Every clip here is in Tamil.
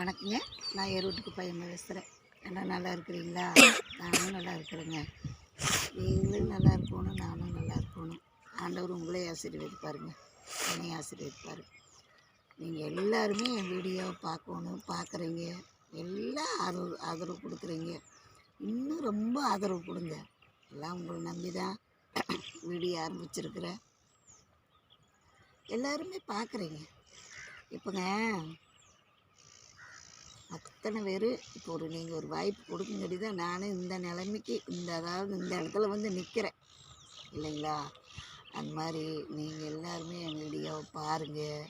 வணக்கங்க. நான் ஈரோட்டுக்கு பையன் பேசுகிறேன். எல்லாம் நல்லா இருக்கிறீங்களா? நானும் நல்லா இருக்கிறேங்க. நீங்களும் நல்லா இருக்கணும், நானும் நல்லா இருக்கணும். ஆண்டவர் உங்களே ஆசீர்வதிப்பாருங்க, என்னையும் ஆசீர்வதிப்பார். நீங்கள் எல்லாருமே என் வீடியோவை பார்க்குறீங்க, எல்லாம் ஆதரவு கொடுக்குறீங்க. இன்னும் ரொம்ப ஆதரவு கொடுங்க. எல்லாம் உங்களை நம்பி தான் வீடியோ ஆரம்பிச்சிருக்கிறேன். எல்லாருமே பார்க்குறீங்க. இப்போங்க அத்தனை பேர் இப்போ நீங்கள் ஒரு வாய்ப்பு கொடுக்குங்கடி தான் நானும் இந்த நிலைமைக்கு அதாவது இந்த இடத்துல வந்து நிற்கிறேன் இல்லைங்களா? அந்த மாதிரி நீங்கள் எல்லாருமே என் வீடியோவை பாருங்கள்.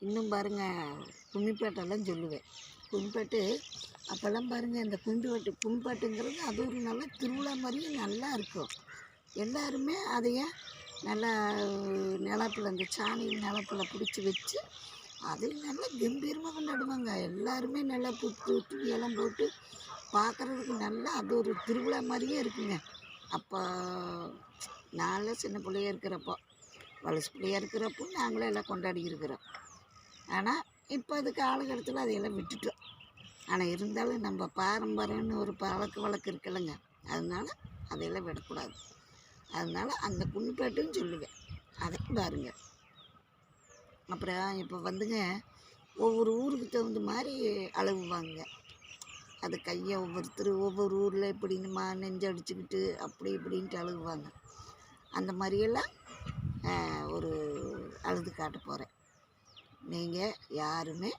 இன்னும் பாருங்கள், கும்மிப்பாட்டெல்லாம் சொல்லுவேன். கும்மிப்பாட்டு அப்போல்லாம் பாருங்கள், இந்த கும்மிப்பாட்டுங்கிறது அது ஒரு நல்ல திருவிழா மாதிரியும் நல்லா இருக்கும். எல்லாருமே அதையே நல்லா நிலப்பில் அந்த சாணி நிலப்பில் பிடிச்சி வச்சு அது நல்லா கம்பீரமாக கொண்டாடுவாங்க. எல்லாருமே நல்லா புத்து துணியெல்லாம் போட்டு பார்க்குறதுக்கு நல்லா அது ஒரு திருவிழா மாதிரியே இருக்குங்க. அப்போ நான்லாம் சின்ன பிள்ளையா இருக்கிறப்போ, வலசு பிள்ளையாக இருக்கிறப்போ நாங்களே எல்லாம் கொண்டாடி இருக்கிறோம். ஆனால் இப்போ அது காலகட்டத்தில் அதையெல்லாம் விட்டுட்டோம். ஆனால் இருந்தாலும் நம்ம பாரம்பரியம்னு ஒரு பழக்க வழக்கம் இருக்குல்லங்க, அதனால அதையெல்லாம் விடக்கூடாது. அதனால் அந்த கும்மிப்பாட்டுன்னு சொல்லுவேன், அதையும் பாருங்கள். அப்புறம் இப்போ வந்துங்க ஒவ்வொரு ஊருக்கு தகுந்த மாதிரி அழுவுவாங்க. அது கையை ஒவ்வொரு ஊரில் இப்படின்னுமா நெஞ்சடிச்சுக்கிட்டு அப்படி இப்படின்ட்டு அழுகுவாங்க. அந்த மாதிரியெல்லாம் ஒரு அழுது காட்ட போகிறேன். நீங்கள் யாருமே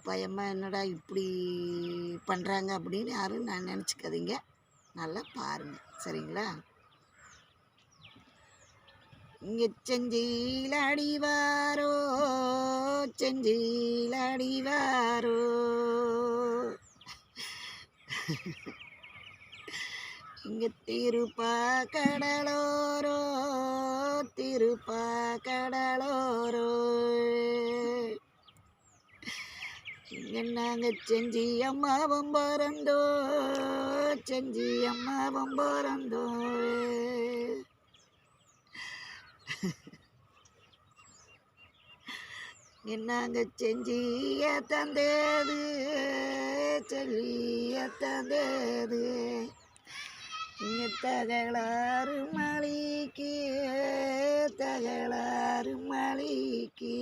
பயமாக என்னடா இப்படி பண்ணுறாங்க அப்படின்னு யாரும் நான் நினச்சிக்காதீங்க. நல்லா பாருங்கள், சரிங்களா? இங்கே செஞ்சியில் அடிவாரோ, செஞ்சியில் அடிவாரோ, இங்கே திருப்பா கடலோரோ, திருப்பா கடலோரோ, இங்கே நாங்கள் செஞ்சி அம்மாவும் பிறந்தோ, செஞ்சி அம்மாவும் பிறந்தோ. நாங்க செஞ்சிய தந்தேது, சொல்லிய தந்தேது, இங்கே தகளாறு மலிக்கு, தகளாறு மலிக்கு.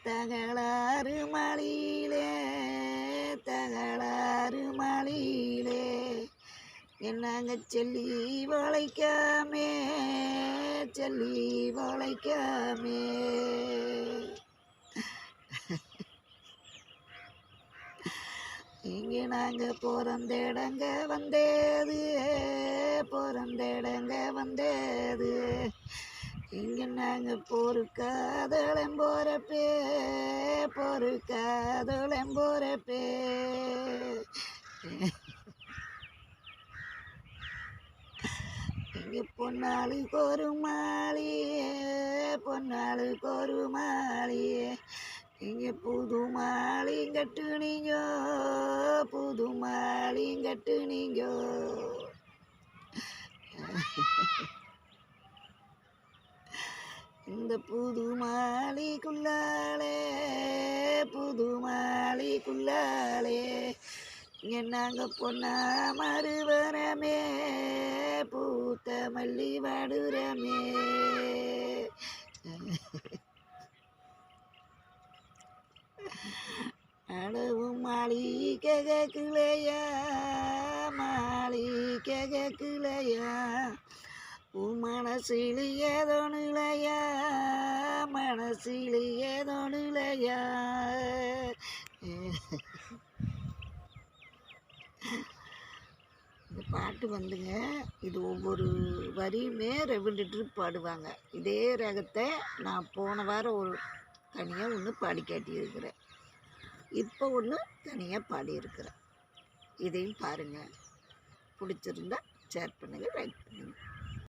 தகளாறு மலியிலே, தகளாறு மலியிலே என்னங்க சொல்லி வளைக்காமே, சொல்லி வளைக்காமே. இங்கே நாங்கள் பிறந்தேடங்க வந்தேது, பிறந்தேடங்க வந்தேது, இங்கே நாங்கள் பொறுக்காதளம் போகிறப்பே, பொறுக்காதளம் போகிறப்பே. இங்கே பொன்னாளுக்கு ஒரு மாளியே, பொன்னாளுக்கு ஒரு மாளியே, இங்கே புது மாளியும் கட்டுனீங்க, புது மாளியும் கட்டுனீங்க. இந்த புது மாளிக்குள்ளாலே, புது மாளிக்குள்ளாலே இங்கே நாங்கள் பொன்னா மறுவரமே, பூத்த மல்லி வாடுறமே. அளவும் மாளி கேட்கலையா, மாளி கேட்கலையா, உன் மனசில் ஏதோனுலையா, மனசில் ஏதோனுலையா. இந்த பாட்டு வந்துங்க, இது ஒவ்வொரு வரியுமே 2 ட்ரிப் பாடுவாங்க. இதே ரகத்தை நான் போன வாரம் ஒரு தனியாக ஒன்று பாடி காட்டியிருக்கிறேன், இப்போ ஒன்று தனியாக பாடியிருக்கிறேன். இதையும் பாருங்கள். பிடிச்சிருந்தா ஷேர் பண்ணுங்கள், லைக் பண்ணுங்கள்.